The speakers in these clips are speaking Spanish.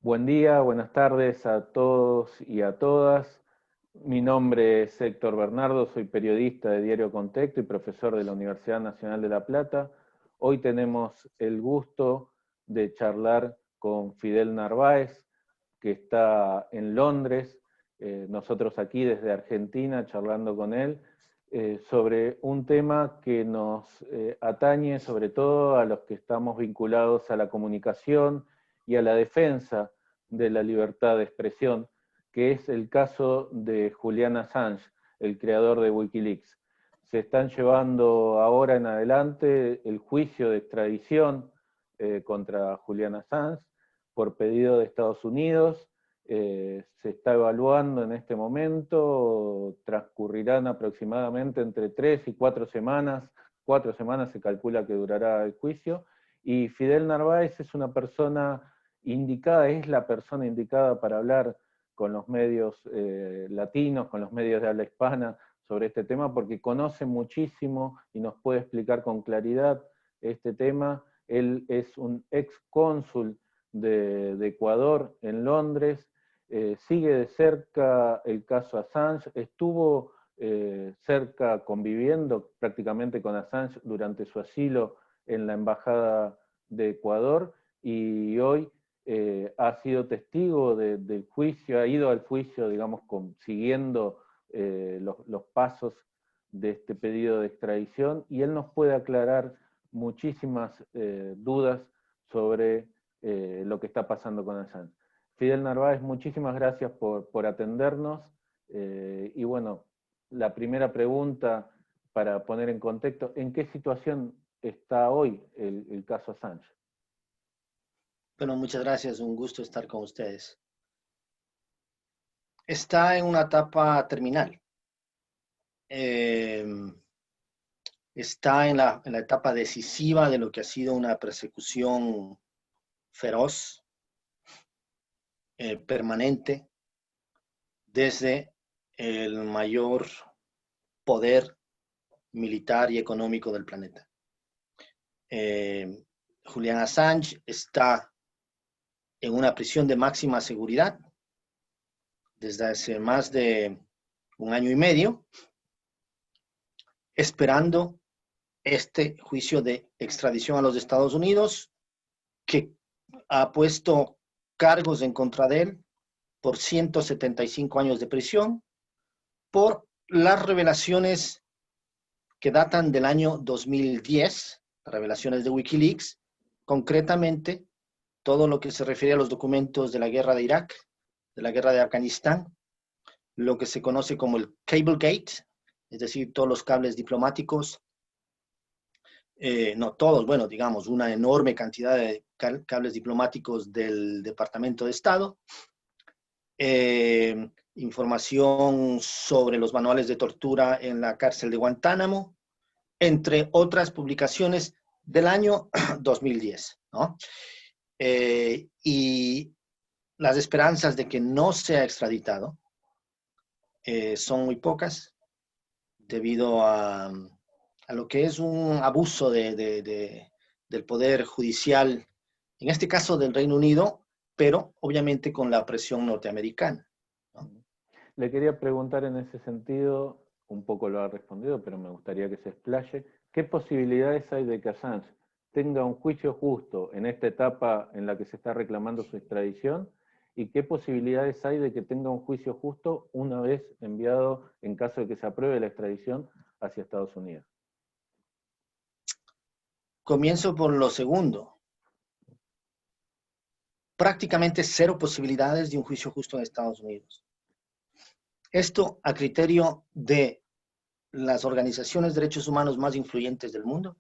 Buen día, buenas tardes a todos y a todas. Mi nombre es Héctor Bernardo, soy periodista de Diario Contexto y profesor de la Universidad Nacional de La Plata. Hoy tenemos el gusto de charlar con Fidel Narváez, que está en Londres, nosotros aquí desde Argentina charlando con él, sobre un tema que nos atañe sobre todo a los que estamos vinculados a la comunicación y a la defensa de la libertad de expresión, que es el caso de Julian Assange, el creador de Wikileaks. Se están llevando ahora en adelante el juicio de extradición contra Julian Assange por pedido de Estados Unidos. Se está evaluando en este momento, transcurrirán aproximadamente entre 3 y 4 semanas. 4 semanas se calcula que durará el juicio, y Fidel Narváez es una persona indicada, es la persona indicada para hablar con los medios latinos, con los medios de habla hispana sobre este tema, porque conoce muchísimo y nos puede explicar con claridad este tema. Él es un ex cónsul de Ecuador en Londres, sigue de cerca el caso Assange, estuvo cerca conviviendo prácticamente con Assange durante su asilo en la Embajada de Ecuador, y hoy ha sido testigo del juicio, ha ido al juicio, digamos, siguiendo los pasos de este pedido de extradición, y él nos puede aclarar muchísimas dudas sobre lo que está pasando con Assange. Fidel Narváez, muchísimas gracias por atendernos, y bueno, la primera pregunta para poner en contexto, ¿en qué situación está hoy el caso Assange? Bueno, muchas gracias, un gusto estar con ustedes. Está en una etapa terminal. Está en la etapa decisiva de lo que ha sido una persecución feroz, permanente, desde el mayor poder militar y económico del planeta. Julian Assange está en una prisión de máxima seguridad desde hace más de un año y medio, esperando este juicio de extradición a los Estados Unidos, que ha puesto cargos en contra de él por 175 años de prisión, por las revelaciones que datan del año 2010, revelaciones de Wikileaks, concretamente todo lo que se refiere a los documentos de la guerra de Irak, de la guerra de Afganistán, lo que se conoce como el Cablegate, es decir, todos los cables diplomáticos, no todos, bueno, digamos, una enorme cantidad de cables diplomáticos del Departamento de Estado, información sobre los manuales de tortura en la cárcel de Guantánamo, entre otras publicaciones del año 2010, ¿no? Y las esperanzas de que no sea extraditado son muy pocas, debido a lo que es un abuso del poder judicial, en este caso del Reino Unido, pero obviamente con la presión norteamericana, ¿no? Le quería preguntar en ese sentido, un poco lo ha respondido, pero me gustaría que se explaye, ¿qué posibilidades hay de que Assange tenga un juicio justo en esta etapa en la que se está reclamando su extradición? ¿Y qué posibilidades hay de que tenga un juicio justo una vez enviado, en caso de que se apruebe la extradición, hacia Estados Unidos? Comienzo por lo segundo. Prácticamente cero posibilidades de un juicio justo en Estados Unidos. Esto a criterio de las organizaciones de derechos humanos más influyentes del mundo,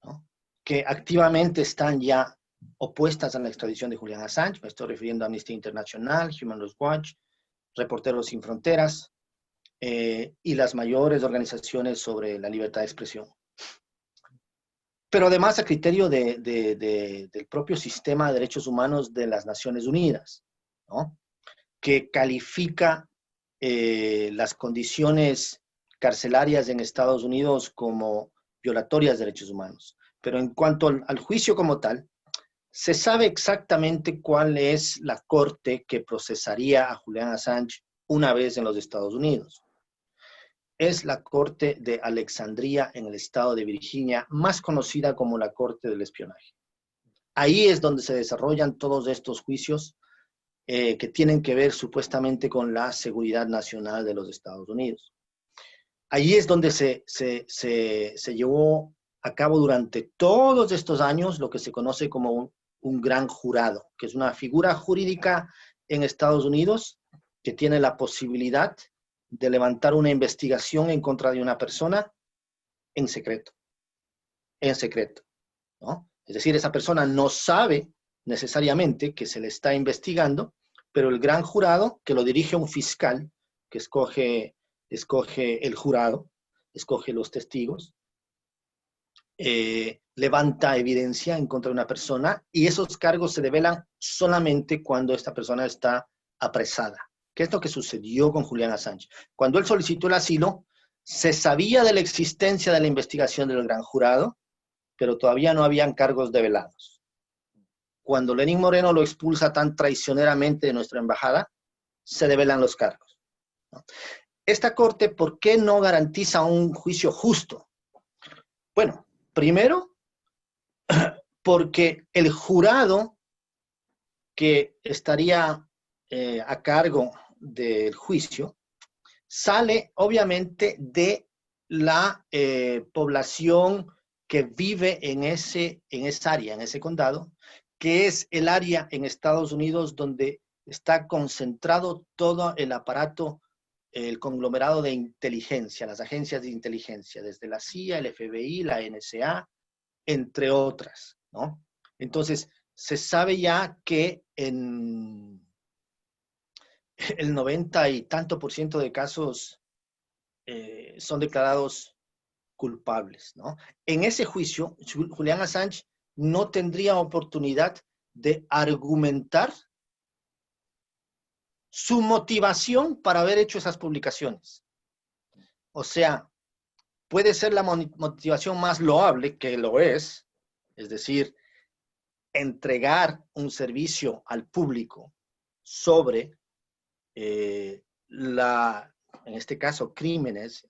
¿no?, que activamente están ya opuestas a la extradición de Julian Assange. Me estoy refiriendo a Amnistía Internacional, Human Rights Watch, Reporteros Sin Fronteras, y las mayores organizaciones sobre la libertad de expresión. Pero además a criterio del propio sistema de derechos humanos de las Naciones Unidas, ¿no?, que califica las condiciones carcelarias en Estados Unidos como violatorias de derechos humanos. Pero en cuanto al juicio como tal, Se sabe exactamente cuál es la corte que procesaría a Julian Assange una vez en los Estados Unidos. Es la corte de Alexandria en el estado de Virginia, más conocida como la corte del espionaje. Ahí es donde se desarrollan todos estos juicios que tienen que ver supuestamente con la seguridad nacional de los Estados Unidos. Allí es donde se llevó a cabo durante todos estos años lo que se conoce como un gran jurado, que es una figura jurídica en Estados Unidos que tiene la posibilidad de levantar una investigación en contra de una persona en secreto, ¿no? Es decir, esa persona no sabe necesariamente que se le está investigando, pero el gran jurado, que lo dirige un fiscal, que escoge el jurado, escoge los testigos, levanta evidencia en contra de una persona y esos cargos se develan solamente cuando esta persona está apresada. ¿Qué es lo que sucedió con Julian Assange? Cuando él solicitó el asilo, se sabía de la existencia de la investigación del gran jurado, pero todavía no habían cargos develados. Cuando Lenín Moreno lo expulsa tan traicioneramente de nuestra embajada, se develan los cargos, ¿no? Esta corte, ¿por qué no garantiza un juicio justo? Bueno, primero, porque el jurado que estaría a cargo del juicio sale obviamente de la población que vive en esa área, en ese condado, que es el área en Estados Unidos donde está concentrado todo el aparato, el conglomerado de inteligencia, las agencias de inteligencia, desde la CIA, el FBI, la NSA, entre otras, ¿no? Entonces, se sabe ya que en el 90 y tanto % de casos son declarados culpables, ¿no? En ese juicio, Julian Assange no tendría oportunidad de argumentar su motivación para haber hecho esas publicaciones. O sea, puede ser la motivación más loable, que lo es decir, entregar un servicio al público sobre en este caso, crímenes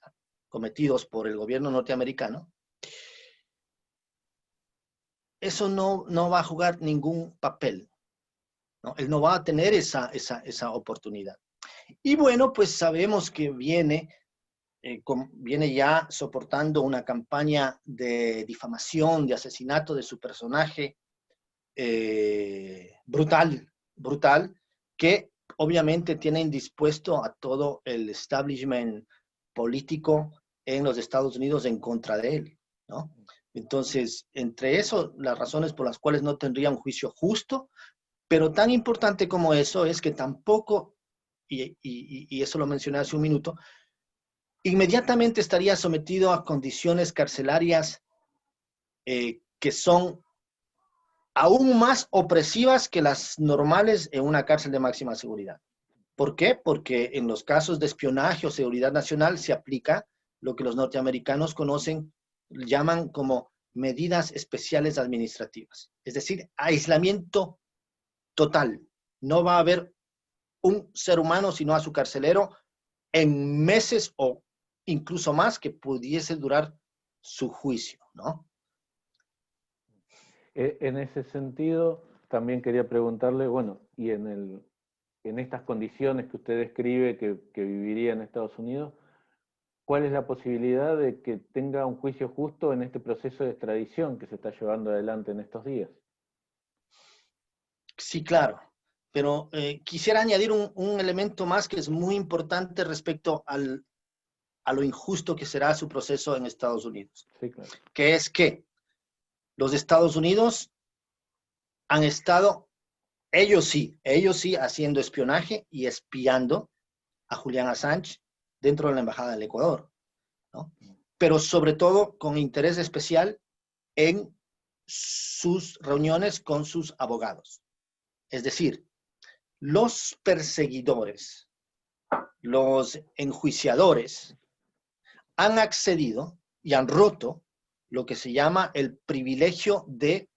cometidos por el gobierno norteamericano, eso no va a jugar ningún papel, ¿no? Él no va a tener esa oportunidad. Y bueno, pues sabemos que viene ya soportando una campaña de difamación, de asesinato de su personaje brutal, que obviamente tiene indispuesto a todo el establishment político en los Estados Unidos en contra de él, ¿no? Entonces, entre eso, las razones por las cuales no tendría un juicio justo, pero tan importante como eso es que tampoco, y eso lo mencioné hace un minuto, inmediatamente estaría sometido a condiciones carcelarias que son aún más opresivas que las normales en una cárcel de máxima seguridad. ¿Por qué? Porque en los casos de espionaje o seguridad nacional se aplica lo que los norteamericanos llaman como medidas especiales administrativas. Es decir, aislamiento total. No va a haber un ser humano, sino a su carcelero, en meses o incluso más que pudiese durar su juicio, ¿no? En ese sentido, también quería preguntarle, bueno, y en estas condiciones que usted describe que viviría en Estados Unidos, ¿cuál es la posibilidad de que tenga un juicio justo en este proceso de extradición que se está llevando adelante en estos días? Sí, claro, pero quisiera añadir un elemento más que es muy importante respecto a lo injusto que será su proceso en Estados Unidos. Sí, claro. Que es que los Estados Unidos han estado, ellos sí, haciendo espionaje y espiando a Julian Assange dentro de la Embajada del Ecuador, ¿no? Pero sobre todo con interés especial en sus reuniones con sus abogados. Es decir, los perseguidores, los enjuiciadores, han accedido y han roto lo que se llama el privilegio de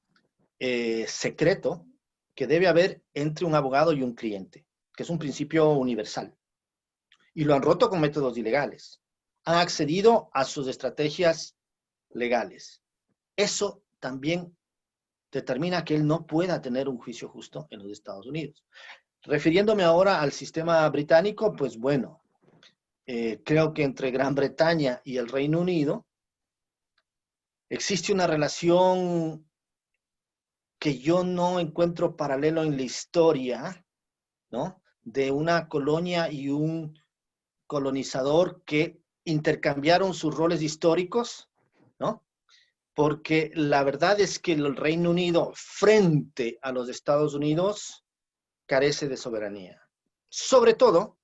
secreto que debe haber entre un abogado y un cliente, que es un principio universal. Y lo han roto con métodos ilegales. Han accedido a sus estrategias legales. Eso también determina que él no pueda tener un juicio justo en los Estados Unidos. Refiriéndome ahora al sistema británico, pues bueno, creo que entre Gran Bretaña y el Reino Unido existe una relación que yo no encuentro paralelo en la historia, ¿no? De una colonia y un colonizador que intercambiaron sus roles históricos, ¿no? Porque la verdad es que el Reino Unido, frente a los Estados Unidos, carece de soberanía. Sobre todo,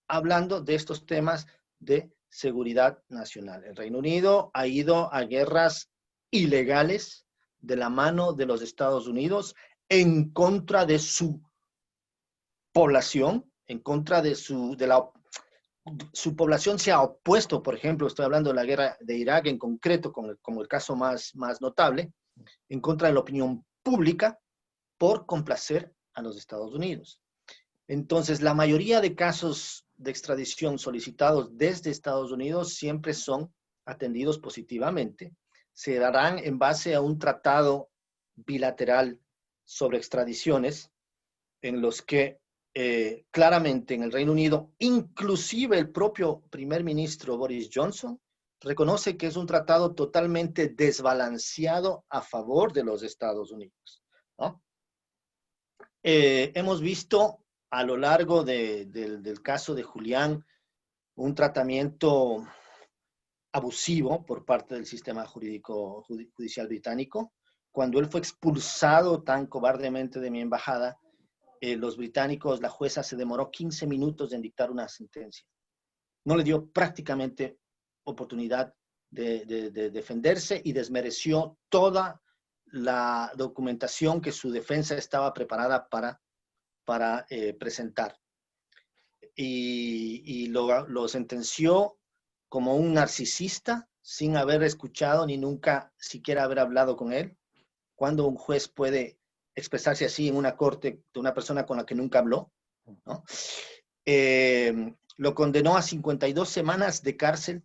hablando de estos temas de seguridad nacional. El Reino Unido ha ido a guerras ilegales de la mano de los Estados Unidos en contra de su población, en contra de su población se ha opuesto, por ejemplo, estoy hablando de la guerra de Irak en concreto, como el caso más notable, en contra de la opinión pública por complacer a los Estados Unidos. Entonces, la mayoría de casos de extradición solicitados desde Estados Unidos siempre son atendidos positivamente. Se darán en base a un tratado bilateral sobre extradiciones en los que claramente en el Reino Unido, inclusive el propio primer ministro Boris Johnson, reconoce que es un tratado totalmente desbalanceado a favor de los Estados Unidos, ¿no? Hemos visto a lo largo del caso de Julián un tratamiento abusivo por parte del sistema judicial británico. Cuando él fue expulsado tan cobardemente de mi embajada, los británicos, la jueza se demoró 15 minutos en dictar una sentencia. No le dio prácticamente oportunidad de defenderse y desmereció toda la documentación que su defensa estaba preparada para presentar. Y lo sentenció como un narcisista sin haber escuchado ni nunca siquiera haber hablado con él. Cuando un juez puede expresarse así en una corte de una persona con la que nunca habló, ¿no? Lo condenó a 52 semanas de cárcel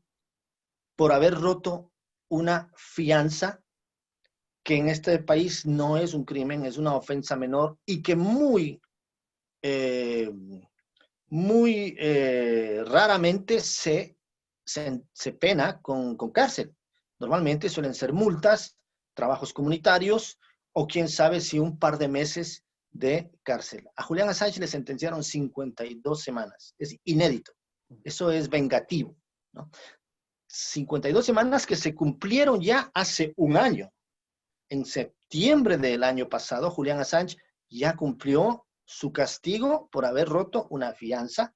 por haber roto una fianza que en este país no es un crimen, es una ofensa menor y que muy raramente se pena con cárcel. Normalmente suelen ser multas, trabajos comunitarios, o quién sabe si un par de meses de cárcel. A Julián Assange le sentenciaron 52 semanas. Es inédito. Eso es vengativo, ¿no? 52 semanas que se cumplieron ya hace un año. En septiembre del año pasado, Julián Assange ya cumplió su castigo por haber roto una fianza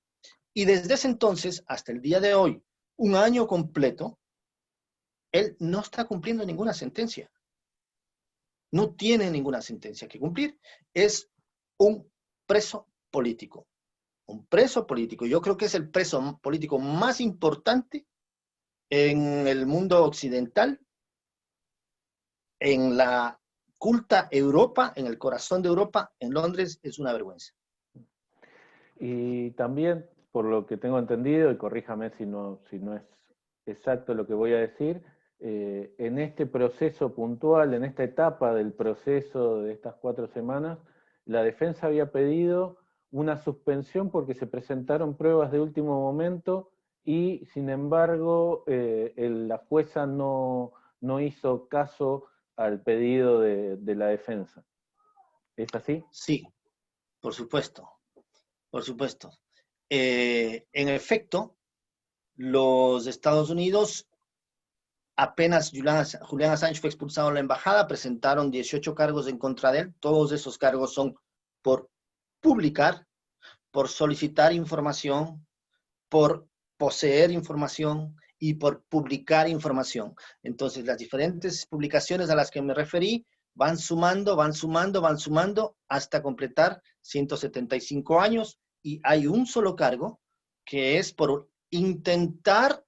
y desde ese entonces hasta el día de hoy, un año completo, él no está cumpliendo ninguna sentencia. No tiene ninguna sentencia que cumplir. Es un preso político. Un preso político. Yo creo que es el preso político más importante en el mundo occidental, en la culta Europa, en el corazón de Europa, en Londres. Es una vergüenza. Y también, por lo que tengo entendido, y corríjame si no es exacto lo que voy a decir, en este proceso puntual, en esta etapa del proceso de estas 4 semanas, la defensa había pedido una suspensión porque se presentaron pruebas de último momento y, sin embargo, la jueza no hizo caso al pedido de la defensa. ¿Es así? Sí, por supuesto. Por supuesto. En efecto, los Estados Unidos, apenas Julián Assange fue expulsado de la embajada, presentaron 18 cargos en contra de él. Todos esos cargos son por publicar, por solicitar información, por poseer información y por publicar información. Entonces, las diferentes publicaciones a las que me referí van sumando hasta completar 175 años y hay un solo cargo que es por intentar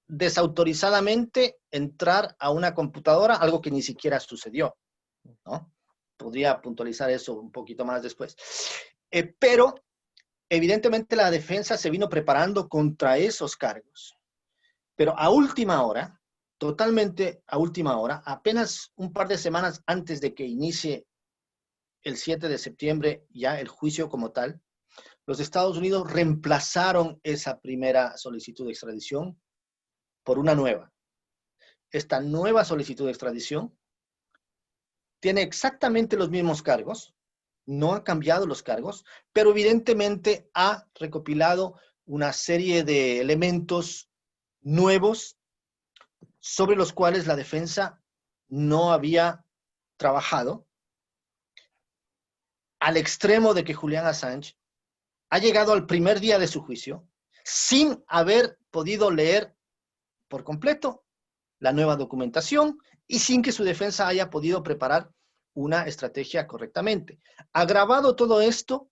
desautorizadamente entrar a una computadora, algo que ni siquiera sucedió. ¿no? Podría puntualizar eso un poquito más después. Pero, evidentemente, la defensa se vino preparando contra esos cargos. Pero a última hora, totalmente a última hora, apenas un par de semanas antes de que inicie el 7 de septiembre ya el juicio como tal, los Estados Unidos reemplazaron esa primera solicitud de extradición por una nueva. Esta nueva solicitud de extradición tiene exactamente los mismos cargos, no ha cambiado los cargos, pero evidentemente ha recopilado una serie de elementos nuevos sobre los cuales la defensa no había trabajado, al extremo de que Julian Assange ha llegado al primer día de su juicio sin haber podido leer por completo la nueva documentación y sin que su defensa haya podido preparar una estrategia correctamente. Agravado todo esto,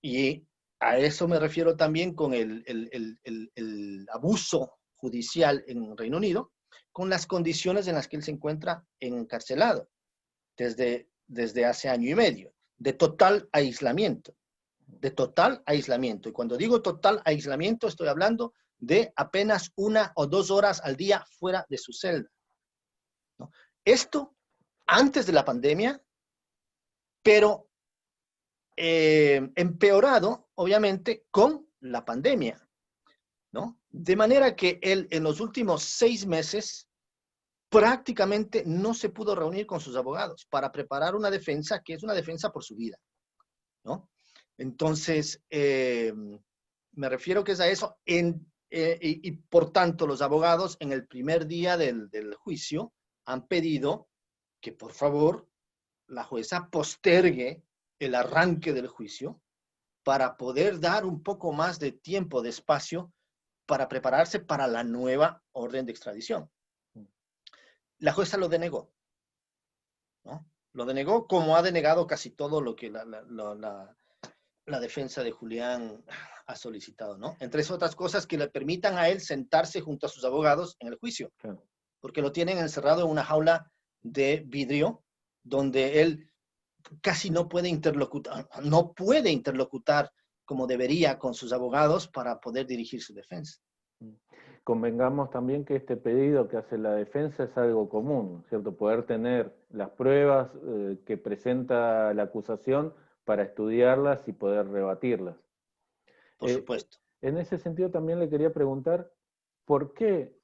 y a eso me refiero también con el abuso judicial en Reino Unido, con las condiciones en las que él se encuentra encarcelado desde hace año y medio, de total aislamiento. De total aislamiento. Y cuando digo total aislamiento, estoy hablando de apenas 1 o 2 horas al día fuera de su celda, ¿no? Esto antes de la pandemia, pero empeorado, obviamente, con la pandemia, ¿no? De manera que él en los últimos 6 meses prácticamente no se pudo reunir con sus abogados para preparar una defensa que es una defensa por su vida, ¿no? Entonces, me refiero que es a eso, y por tanto los abogados en el primer día del juicio han pedido que por favor la jueza postergue el arranque del juicio para poder dar un poco más de tiempo, de espacio, para prepararse para la nueva orden de extradición. La jueza lo denegó, ¿no? Lo denegó como ha denegado casi todo lo que la defensa de Julián ha solicitado, ¿no? Entre otras cosas que le permitan a él sentarse junto a sus abogados en el juicio, claro, porque lo tienen encerrado en una jaula de vidrio donde él casi no puede interlocutar como debería con sus abogados para poder dirigir su defensa. Convengamos también que este pedido que hace la defensa es algo común, ¿cierto? Poder tener las pruebas que presenta la acusación para estudiarlas y poder rebatirlas. Por supuesto. En ese sentido también le quería preguntar, ¿por qué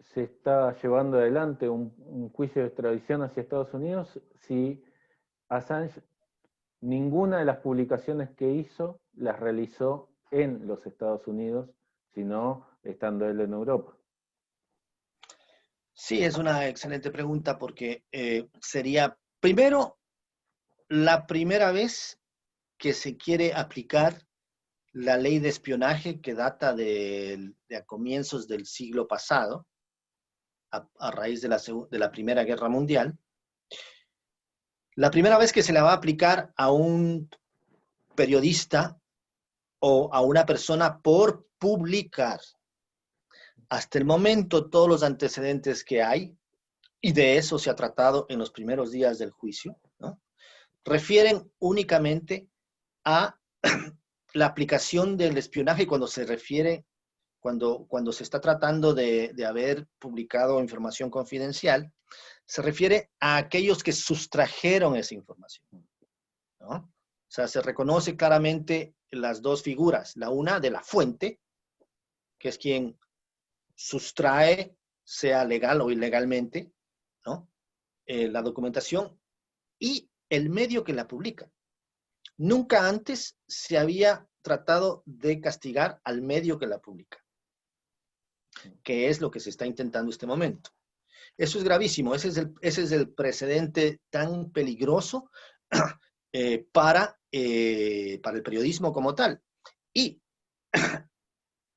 se está llevando adelante un juicio de extradición hacia Estados Unidos si Assange ninguna de las publicaciones que hizo las realizó en los Estados Unidos, sino estando él en Europa? Sí, es una excelente pregunta porque sería, primero, la primera vez que se quiere aplicar la ley de espionaje que data de a comienzos del siglo pasado, a raíz de la Primera Guerra Mundial. La primera vez que se la va a aplicar a un periodista o a una persona por publicar. Hasta el momento, todos los antecedentes que hay, y de eso se ha tratado en los primeros días del juicio, ¿no?, refieren únicamente a la aplicación del espionaje cuando se refiere, cuando se está tratando de haber publicado información confidencial, se refiere a aquellos que sustrajeron esa información, ¿no? O sea, se reconoce claramente las dos figuras, la una de la fuente, que es quien sustrae, sea legal o ilegalmente, ¿no?, la documentación, y el medio que la publica. Nunca antes se había tratado de castigar al medio que la publica, que es lo que se está intentando en este momento. Eso es gravísimo, ese es el precedente tan peligroso para el periodismo como tal. Y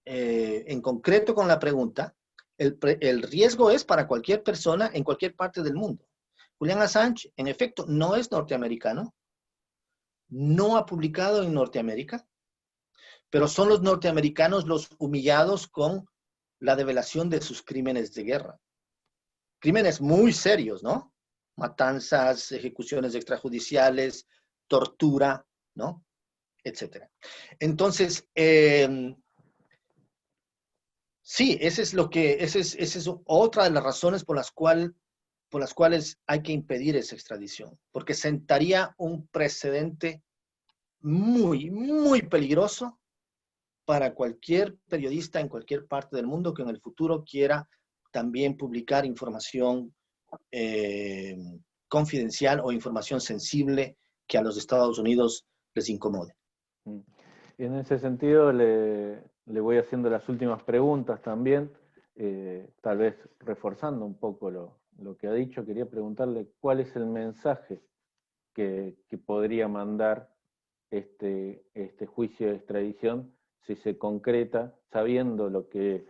en concreto con la pregunta, el riesgo es para cualquier persona en cualquier parte del mundo. Julian Assange, en efecto, no es norteamericano, no ha publicado en Norteamérica, pero son los norteamericanos los humillados con la develación de sus crímenes de guerra. Crímenes muy serios, ¿no? matanzas, ejecuciones extrajudiciales, tortura, ¿no? Etcétera. Entonces, sí, esa es otra de las razones por las cuales hay que impedir esa extradición, porque sentaría un precedente muy, muy peligroso para cualquier periodista en cualquier parte del mundo que en el futuro quiera también publicar información confidencial o información sensible que a los Estados Unidos les incomode. Y en ese sentido le voy haciendo las últimas preguntas también, tal vez reforzando un poco lo que ha dicho. Quería preguntarle cuál es el mensaje que podría mandar este juicio de extradición si se concreta, sabiendo lo que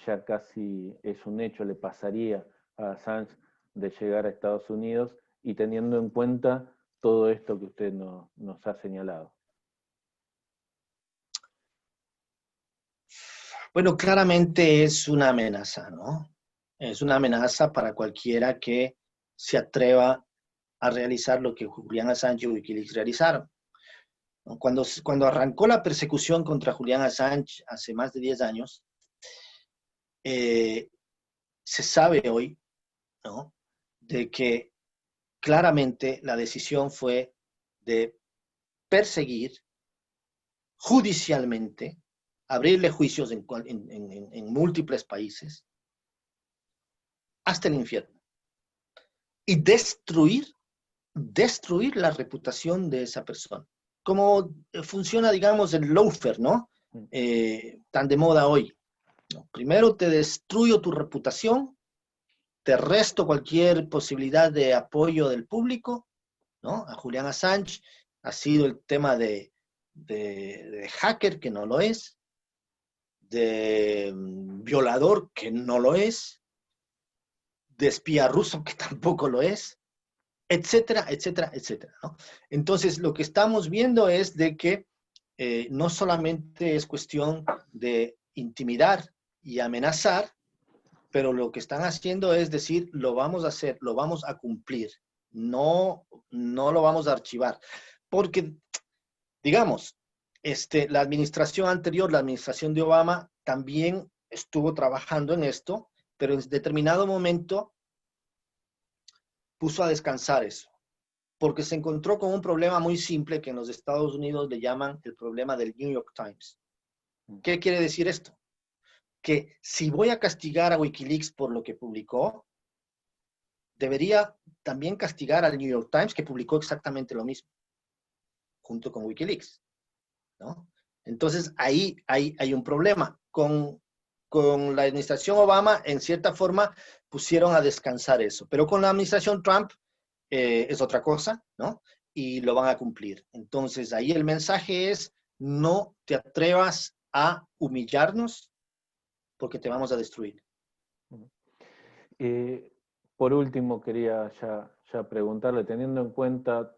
ya casi es un hecho le pasaría a Assange de llegar a Estados Unidos y teniendo en cuenta todo esto que usted nos ha señalado. Bueno, claramente es una amenaza, ¿no? Es una amenaza para cualquiera que se atreva a realizar lo que Julian Assange y Wikileaks realizaron. Cuando arrancó la persecución contra Julian Assange hace más de 10 años, se sabe hoy, ¿no?, de que claramente la decisión fue de perseguir judicialmente, abrirle juicios en múltiples países, hasta el infierno, y destruir la reputación de esa persona. Como funciona, digamos, el lawfare, ¿no? Tan de moda hoy. ¿No? Primero te destruyo tu reputación, te resto cualquier posibilidad de apoyo del público, ¿no? A Julian Assange ha sido el tema de hacker, que no lo es, de violador, que no lo es, de espía ruso, que tampoco lo es, etcétera, etcétera, etcétera, ¿no? Entonces, lo que estamos viendo es de que no solamente es cuestión de intimidar y amenazar, pero lo que están haciendo es decir, lo vamos a hacer, lo vamos a cumplir, no lo vamos a archivar. Porque, digamos, la administración anterior, la administración de Obama, también estuvo trabajando en esto, pero en determinado momento puso a descansar eso, porque se encontró con un problema muy simple que en los Estados Unidos le llaman el problema del New York Times. ¿Qué quiere decir esto? Que si voy a castigar a Wikileaks por lo que publicó, debería también castigar al New York Times, que publicó exactamente lo mismo, junto con Wikileaks, ¿no? Entonces, ahí hay un problema. Con la administración Obama, en cierta forma, pusieron a descansar eso. Pero con la administración Trump es otra cosa, ¿no? Y lo van a cumplir. Entonces, ahí el mensaje es, no te atrevas a humillarnos porque te vamos a destruir. Por último, quería ya preguntarle, teniendo en cuenta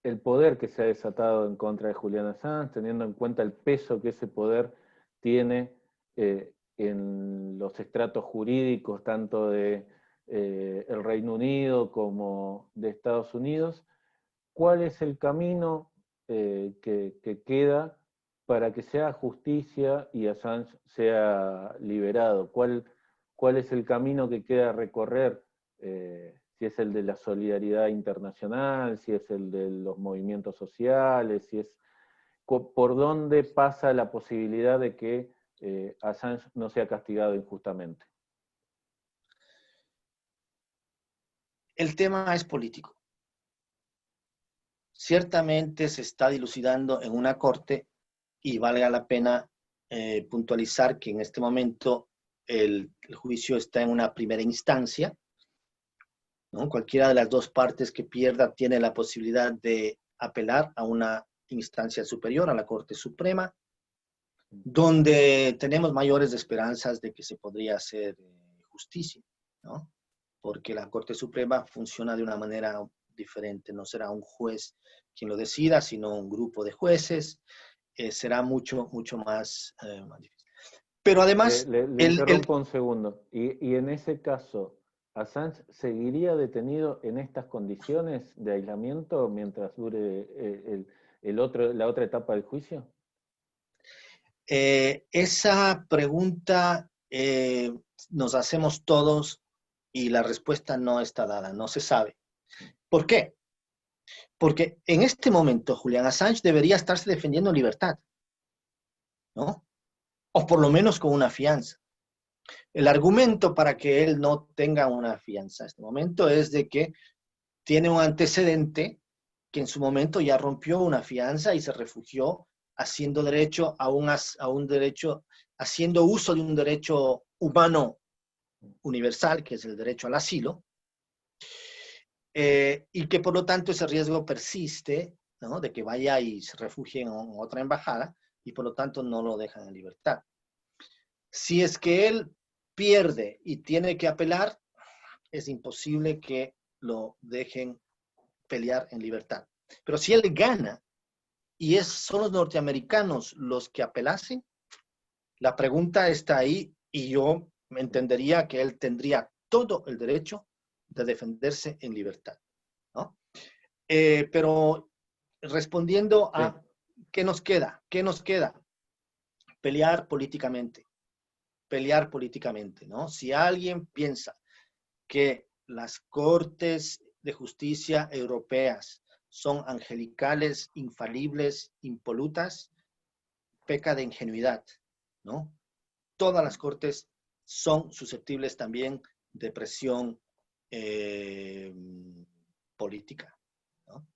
el poder que se ha desatado en contra de Julian Assange, teniendo en cuenta el peso que ese poder tiene en los estratos jurídicos, tanto de el Reino Unido como de Estados Unidos, ¿cuál es el camino que queda para que se haga justicia y Assange sea liberado? ¿Cuál es el camino que queda recorrer? Si es el de la solidaridad internacional, si es el de los movimientos sociales, si es por dónde pasa la posibilidad de que Assange no sea castigado injustamente. El tema es político. Ciertamente se está dilucidando en una corte y valga la pena puntualizar que en este momento el juicio está en una primera instancia, ¿no? Cualquiera de las dos partes que pierda tiene la posibilidad de apelar a una instancia superior, a la Corte Suprema, donde tenemos mayores esperanzas de que se podría hacer justicia, ¿no? Porque la Corte Suprema funciona de una manera diferente, no será un juez quien lo decida, sino un grupo de jueces, será mucho más difícil. Pero además... Le interrumpo un segundo. Y en ese caso, ¿Assange seguiría detenido en estas condiciones de aislamiento mientras dure la otra etapa del juicio? Esa pregunta nos hacemos todos y la respuesta no está dada, no se sabe. ¿Por qué? Porque en este momento Julian Assange debería estarse defendiendo en libertad, ¿no? O por lo menos con una fianza. El argumento para que él no tenga una fianza en este momento es de que tiene un antecedente que en su momento ya rompió una fianza y se refugió haciendo derecho a un derecho, haciendo uso de un derecho humano universal, que es el derecho al asilo, y que por lo tanto ese riesgo persiste, ¿no? De que vaya y se refugie en otra embajada, y por lo tanto no lo dejan en libertad. Si es que él pierde y tiene que apelar, es imposible que lo dejen pelear en libertad. Pero si él gana y son los norteamericanos los que apelasen, la pregunta está ahí y yo entendería que él tendría todo el derecho de defenderse en libertad, ¿no? Pero respondiendo a ¿qué nos queda? ¿Qué nos queda? Pelear políticamente, ¿no? Si alguien piensa que las cortes de justicia europeas son angelicales, infalibles, impolutas, peca de ingenuidad, ¿no? Todas las cortes son susceptibles también de presión política, ¿no?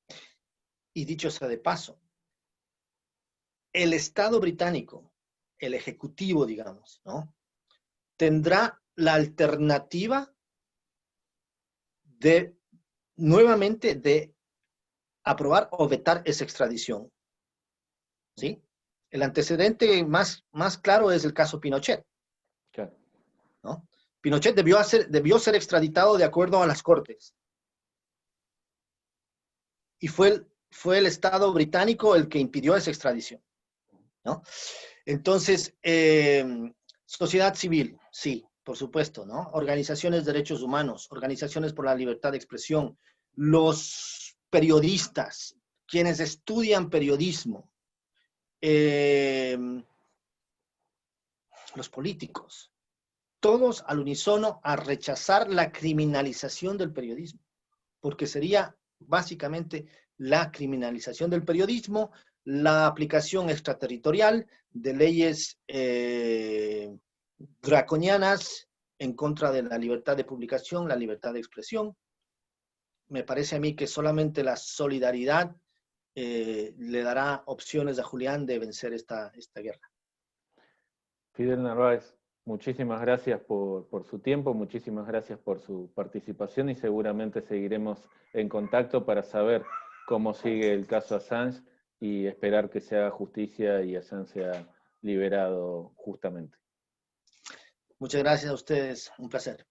Y dicho sea de paso, el Estado británico, el Ejecutivo, digamos, ¿no? Tendrá la alternativa de nuevamente de aprobar o vetar esa extradición, ¿sí? El antecedente más claro es el caso Pinochet, Claro. ¿no? Pinochet debió ser extraditado de acuerdo a las cortes. Y fue el Estado británico el que impidió esa extradición, ¿no? Entonces, sociedad civil, sí, por supuesto, ¿no? Organizaciones de derechos humanos, organizaciones por la libertad de expresión, los periodistas, quienes estudian periodismo, los políticos, todos al unísono a rechazar la criminalización del periodismo, porque sería básicamente la criminalización del periodismo, la aplicación extraterritorial de leyes draconianas en contra de la libertad de publicación, la libertad de expresión. Me parece a mí que solamente la solidaridad le dará opciones a Julián de vencer esta guerra. Fidel Narváez, muchísimas gracias por su tiempo, muchísimas gracias por su participación y seguramente seguiremos en contacto para saber cómo sigue el caso Assange y esperar que se haga justicia y Assange sea liberado justamente. Muchas gracias a ustedes, un placer.